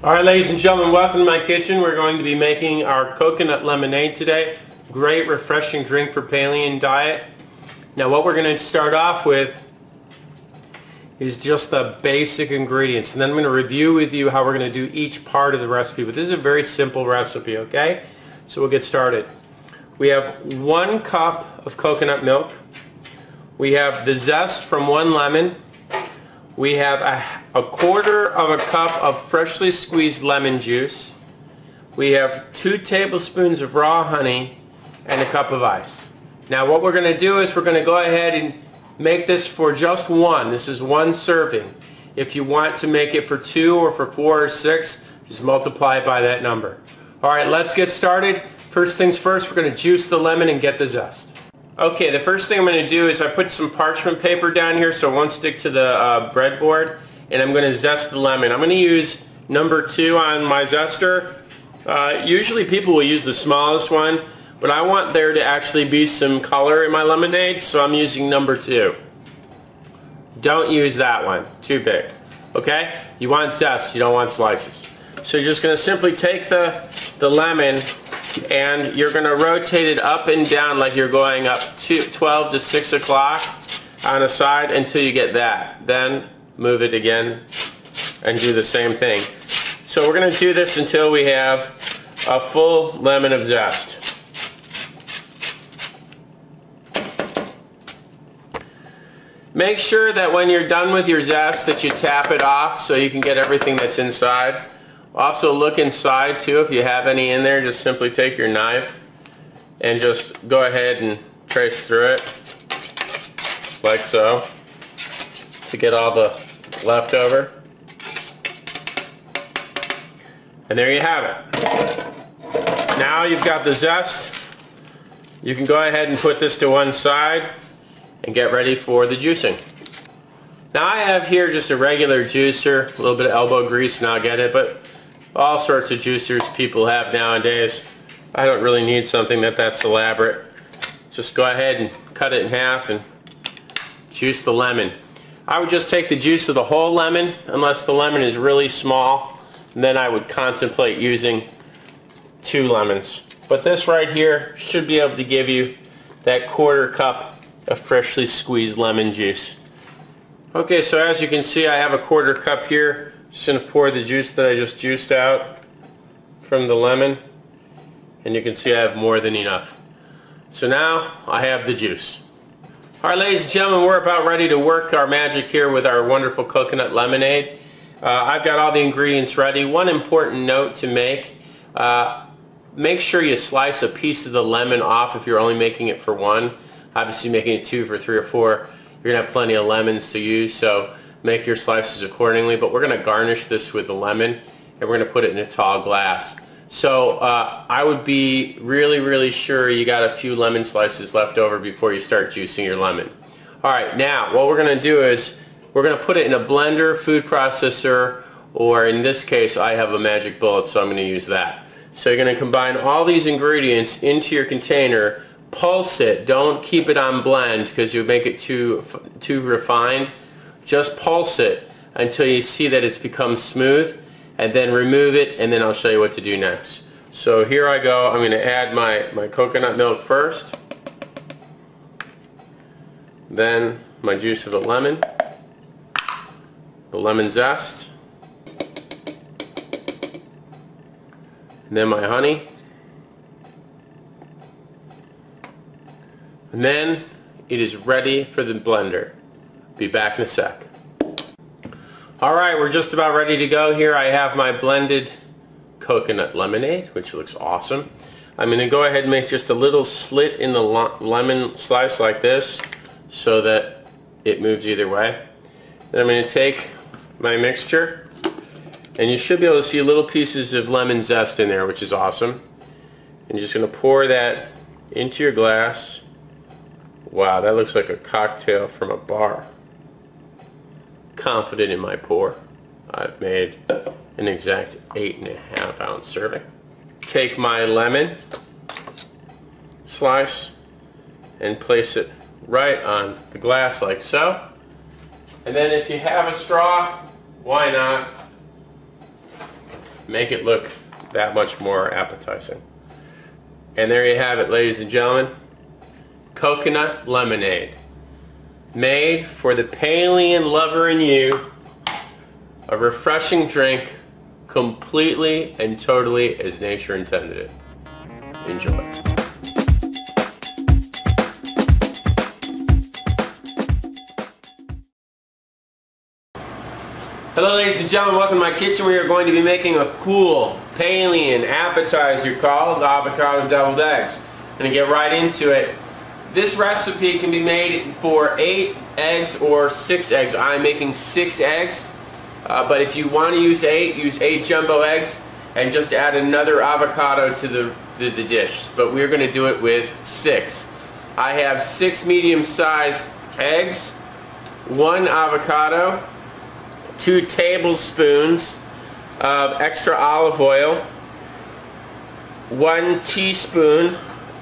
Alright, ladies and gentlemen, welcome to my kitchen. We're going to be making our coconut lemonade today. Great refreshing drink for Paleo Diet. Now what we're going to start off with is just the basic ingredients, and then I'm going to review with you how we're going to do each part of the recipe. But this is a very simple recipe, okay? So we'll get started. We have 1 cup of coconut milk. We have the zest from 1 lemon. We have a quarter of a cup of freshly squeezed lemon juice. We have 2 tablespoons of raw honey and a cup of ice. Now what we're going to do is we're going to go ahead and make this for just 1. This is 1 serving. If you want to make it for 2 or for 4 or 6, just multiply it by that number. Alright, let's get started. First things first, we're going to juice the lemon and get the zest. Okay, the first thing I'm going to do is I put some parchment paper down here so it won't stick to the breadboard, and I'm going to zest the lemon. I'm going to use number 2 on my zester. Usually people will use the smallest one, but I want there to actually be some color in my lemonade, so I'm using number 2. Don't use that one, too big. Okay? You want zest, you don't want slices. So you're just going to simply take the lemon and you're going to rotate it up and down like you're going up to 12 to 6 o'clock on a side until you get that. Then move it again and do the same thing. So we're going to do this until we have a full lemon of zest. Make sure that when you're done with your zest that you tap it off so you can get everything that's inside. Also look inside too. If you have any in there, just simply take your knife and just go ahead and trace through it like so to get all the leftover. And there you have it. Now you've got the zest. You can go ahead and put this to one side and get ready for the juicing. Now I have here just a regular juicer, a little bit of elbow grease and I'll get it, but all sorts of juicers people have nowadays. I don't really need something that's elaborate. Just go ahead and cut it in half and juice the lemon. I would just take the juice of the whole lemon unless the lemon is really small, and then I would contemplate using 2 lemons. But this right here should be able to give you that quarter cup of freshly squeezed lemon juice. Okay, so as you can see I have a quarter cup here. Just going to pour the juice that I just juiced out from the lemon, and you can see I have more than enough. So now I have the juice. Alright, ladies and gentlemen, we're about ready to work our magic here with our wonderful coconut lemonade. I've got all the ingredients ready. One important note to make sure you slice a piece of the lemon off if you're only making it for 1. Obviously making it 2 for 3 or 4, you're going to have plenty of lemons to use, so make your slices accordingly. But we're going to garnish this with the lemon and we're going to put it in a tall glass. So I would be really sure you got a few lemon slices left over before you start juicing your lemon. Alright, now what we're going to do is we're going to put it in a blender, food processor, or in this case I have a magic bullet, so I'm going to use that. So you're going to combine all these ingredients into your container, pulse it, don't keep it on blend because you'll make it too refined. Just pulse it until you see that it's become smooth, and then remove it, and then I'll show you what to do next. So here I go. I'm going to add my coconut milk first, then my juice of the lemon zest, and then my honey, and then it is ready for the blender. Be back in a sec. Alright, we're just about ready to go here. I have my blended coconut lemonade, which looks awesome. I'm going to go ahead and make just a little slit in the lemon slice like this so that it moves either way. Then I'm going to take my mixture, and you should be able to see little pieces of lemon zest in there, which is awesome. And you're just going to pour that into your glass. Wow, that looks like a cocktail from a bar. Confident in my pour. I've made an exact 8.5 ounce serving. Take my lemon slice and place it right on the glass like so. And then if you have a straw, why not make it look that much more appetizing. And there you have it, ladies and gentlemen. Coconut lemonade. Made for the Paleo lover in you. A refreshing drink, completely and totally as nature intended it. Enjoy. Hello ladies and gentlemen, welcome to my kitchen. We are going to be making a cool Paleo appetizer called avocado deviled eggs. I'm going to get right into it. This recipe can be made for 8 eggs or 6 eggs. I'm making 6 eggs, but if you want to use 8, use 8 jumbo eggs and just add another avocado to the dish. But we're going to do it with 6. I have 6 medium-sized eggs, 1 avocado, 2 tablespoons of extra olive oil, 1 teaspoon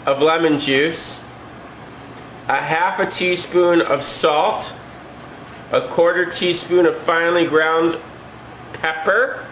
of lemon juice, a half a teaspoon of salt, a 1/4 teaspoon of finely ground pepper,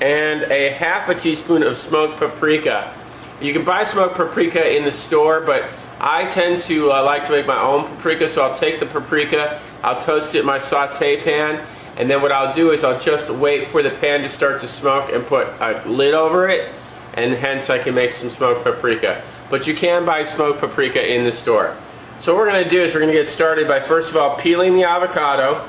and a half a teaspoon of smoked paprika. You can buy smoked paprika in the store, but I tend to like to make my own paprika, so I'll take the paprika, I'll toast it in my saute pan, and then what I'll do is I'll just wait for the pan to start to smoke and put a lid over it, and hence I can make some smoked paprika. But you can buy smoked paprika in the store. So what we're going to do is we're going to get started by first of all peeling the avocado,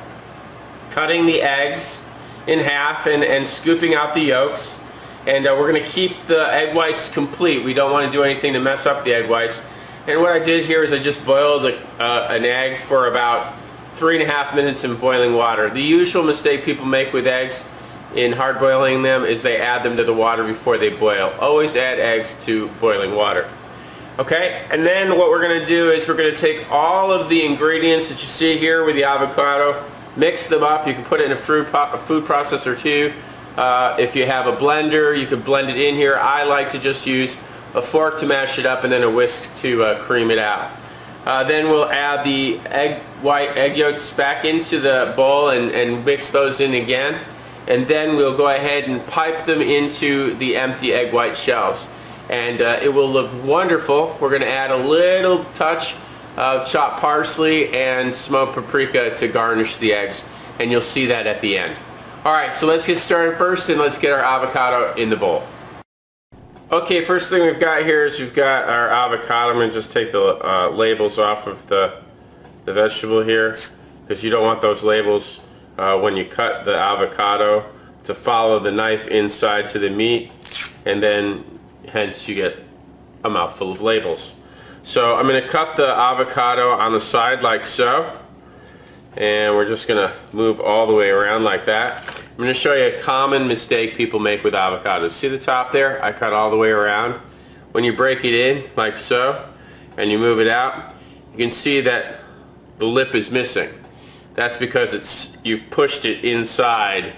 cutting the eggs in half and scooping out the yolks. And we're going to keep the egg whites complete. We don't want to do anything to mess up the egg whites. And what I did here is I just boiled an egg for about 3.5 minutes in boiling water. The usual mistake people make with eggs in hard boiling them is they add them to the water before they boil. Always add eggs to boiling water. Okay, and then what we're going to do is we're going to take all of the ingredients that you see here with the avocado, mix them up. You can put it in a food processor too. If you have a blender, you can blend it in here. I like to just use a fork to mash it up and then a whisk to cream it out. Then we'll add the egg yolks back into the bowl and mix those in again. And then we'll go ahead and pipe them into the empty egg white shells. And it will look wonderful. We're going to add a little touch of chopped parsley and smoked paprika to garnish the eggs. And you'll see that at the end. Alright, so let's get started first and let's get our avocado in the bowl. Okay, first thing we've got here is we've got our avocado. I'm going to just take the labels off of the vegetable here, because you don't want those labels when you cut the avocado to follow the knife inside to the meat, and then hence you get a mouthful of labels. So I'm going to cut the avocado on the side like so, and we're just going to move all the way around like that. I'm going to show you a common mistake people make with avocados. See the top there? I cut all the way around. When you break it in like so and you move it out, you can see that the lip is missing. That's because you've pushed it inside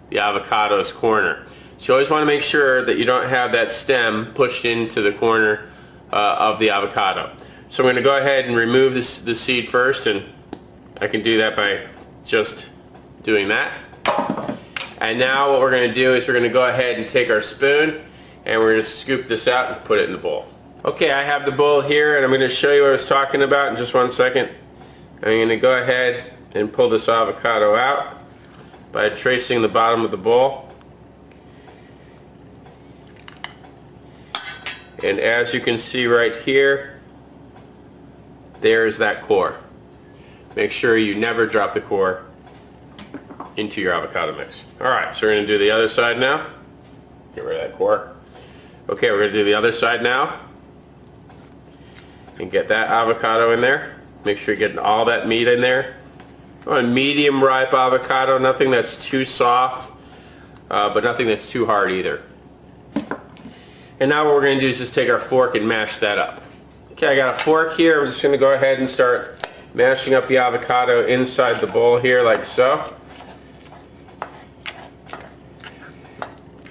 the avocado's corner. So you always want to make sure that you don't have that stem pushed into the corner of the avocado. So I'm going to go ahead and remove the seed first, and I can do that by just doing that. And now what we're going to do is we're going to go ahead and take our spoon and we're going to scoop this out and put it in the bowl. Okay, I have the bowl here and I'm going to show you what I was talking about in just 1 second. I'm going to go ahead and pull this avocado out by tracing the bottom of the bowl. And as you can see right here, there's that core. Make sure you never drop the core into your avocado mix. Alright, so we're going to do the other side now. Get rid of that core. Okay, we're going to do the other side now. And get that avocado in there. Make sure you're getting all that meat in there. A medium ripe avocado, nothing that's too soft, but nothing that's too hard either. And now what we're going to do is just take our fork and mash that up. Okay, I got a fork here. I'm just going to go ahead and start mashing up the avocado inside the bowl here like so.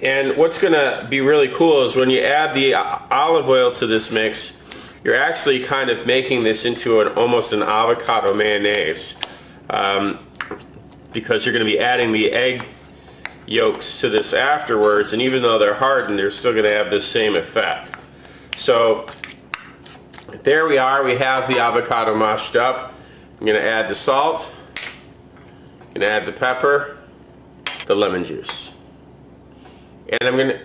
And what's going to be really cool is when you add the olive oil to this mix, you're actually kind of making this into almost an avocado mayonnaise, because you're going to be adding the egg yolks to this afterwards, and even though they're hardened, they're still going to have the same effect. So there we are. We have the avocado mashed up. I'm going to add the salt. I'm going to add the pepper, the lemon juice. And I'm going to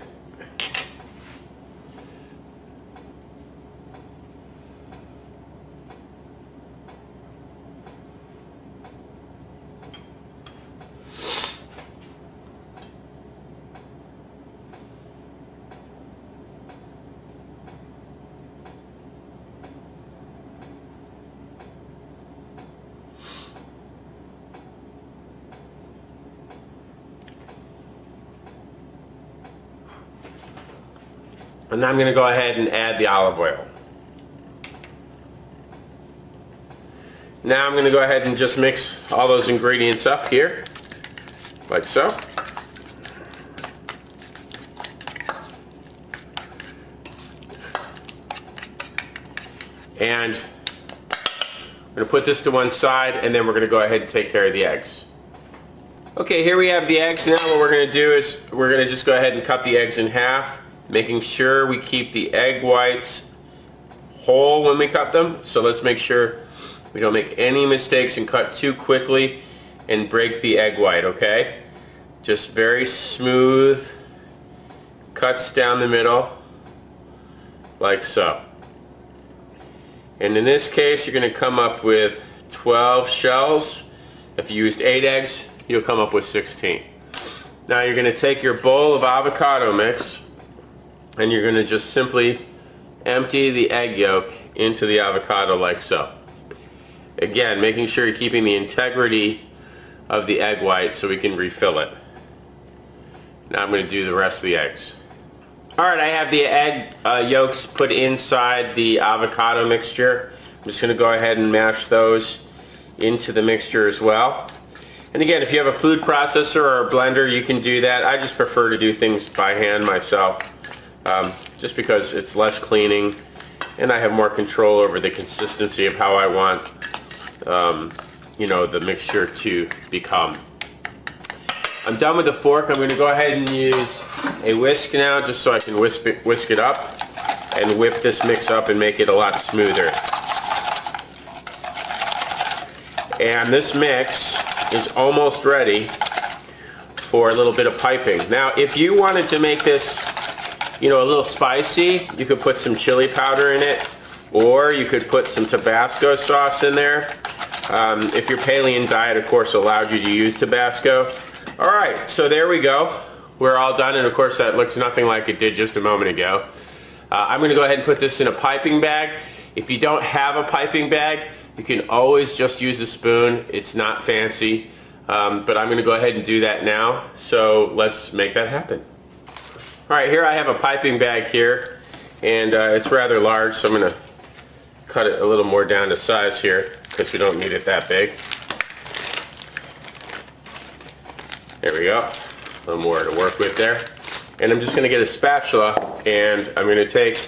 And I'm going to go ahead and add the olive oil. Now I'm going to go ahead and just mix all those ingredients up here, like so. And I'm going to put this to one side, and then we're going to go ahead and take care of the eggs. Okay, here we have the eggs. Now what we're going to do is we're going to just go ahead and cut the eggs in half, making sure we keep the egg whites whole when we cut them. So let's make sure we don't make any mistakes and cut too quickly and break the egg white, okay? Just very smooth cuts down the middle, like so. And in this case, you're going to come up with 12 shells. If you used 8 eggs, you'll come up with 16. Now you're going to take your bowl of avocado mix, and you're going to just simply empty the egg yolk into the avocado like so. Again, making sure you're keeping the integrity of the egg white so we can refill it. Now I'm going to do the rest of the eggs. Alright, I have the egg yolks put inside the avocado mixture. I'm just going to go ahead and mash those into the mixture as well. And again, if you have a food processor or a blender, you can do that. I just prefer to do things by hand myself. Just because it's less cleaning and I have more control over the consistency of how I want the mixture to become. I'm done with the fork. I'm going to go ahead and use a whisk now, just so I can whisk it up and whip this mix up and make it a lot smoother. And this mix is almost ready for a little bit of piping. Now if you wanted to make this a little spicy, you could put some chili powder in it, or you could put some Tabasco sauce in there. If your Paleo diet, of course, allowed you to use Tabasco. Alright, so there we go. We're all done, and of course that looks nothing like it did just a moment ago. I'm going to go ahead and put this in a piping bag. If you don't have a piping bag, you can always just use a spoon. It's not fancy, but I'm going to go ahead and do that now. So let's make that happen. Alright, here I have a piping bag here, and it's rather large, so I'm going to cut it a little more down to size here because we don't need it that big. There we go. A little more to work with there. And I'm just going to get a spatula, and I'm going to take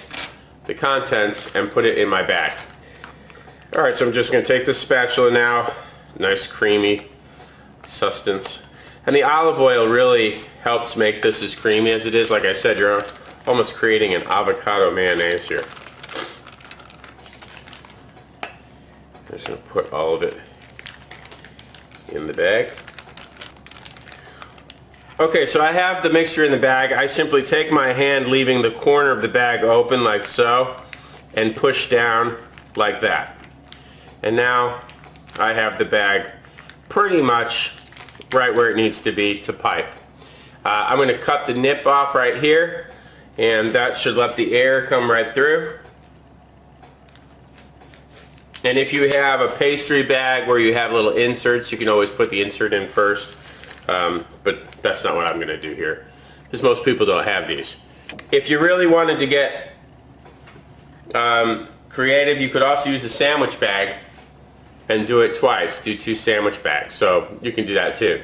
the contents and put it in my bag. Alright, so I'm just going to take this spatula now. Nice creamy substance. And the olive oil really helps make this as creamy as it is. Like I said, you're almost creating an avocado mayonnaise here. I'm just going to put all of it in the bag. Okay, so I have the mixture in the bag. I simply take my hand, leaving the corner of the bag open like so, and push down like that. And now I have the bag pretty much right where it needs to be to pipe. I'm going to cut the nip off right here, and that should let the air come right through. And if you have a pastry bag where you have little inserts, you can always put the insert in first, but that's not what I'm going to do here, because most people don't have these. If you really wanted to get creative, you could also use a sandwich bag and do it twice. Do 2 sandwich bags, so you can do that too.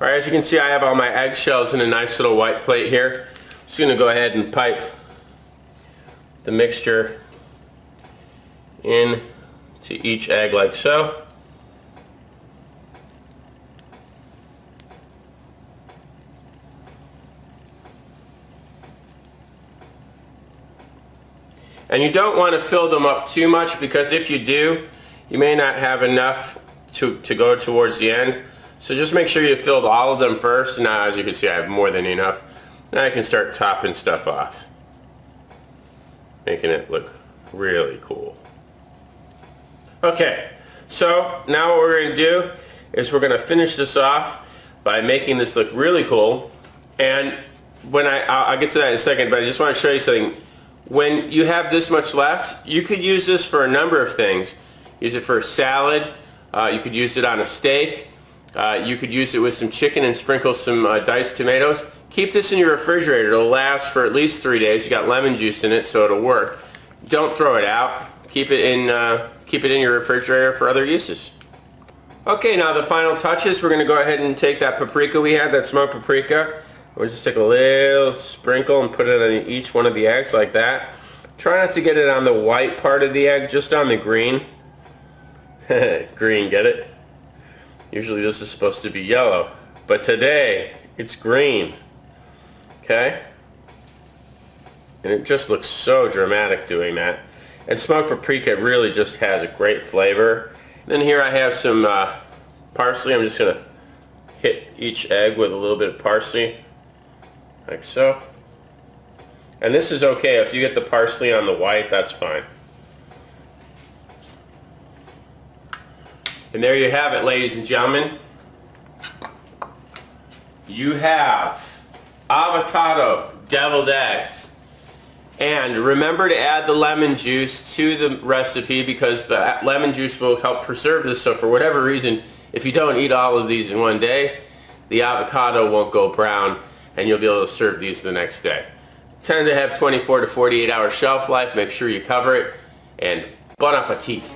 Alright, as you can see, I have all my eggshells in a nice little white plate here. I'm just going to go ahead and pipe the mixture in to each egg like so. And you don't want to fill them up too much, because if you do, you may not have enough to go towards the end. So just make sure you filled all of them first. And now, as you can see, I have more than enough. Now I can start topping stuff off, making it look really cool. Okay, so now what we're going to do is we're going to finish this off by making this look really cool. And when I'll get to that in a second, but I just want to show you something. When you have this much left, you could use this for a number of things. Use it for a salad. You could use it on a steak. You could use it with some chicken and sprinkle some diced tomatoes. Keep this in your refrigerator. It'll last for at least 3 days. You got lemon juice in it, so it'll work. Don't throw it out. Keep it in your refrigerator for other uses. Okay, now the final touches. We're going to go ahead and take that paprika we had, that smoked paprika. We'll just take a little sprinkle and put it on each one of the eggs like that. Try not to get it on the white part of the egg, just on the green. Green, get it? Usually this is supposed to be yellow, but today it's green. Okay? And it just looks so dramatic doing that. And smoked paprika really just has a great flavor. Then here I have some parsley. I'm just going to hit each egg with a little bit of parsley, like so. And this is okay. If you get the parsley on the white, that's fine. And there you have it, ladies and gentlemen. You have avocado deviled eggs. And remember to add the lemon juice to the recipe, because the lemon juice will help preserve this. So for whatever reason, if you don't eat all of these in one day, the avocado won't go brown and you'll be able to serve these the next day. Tend to have 24 to 48 hour shelf life. Make sure you cover it, and bon appetit.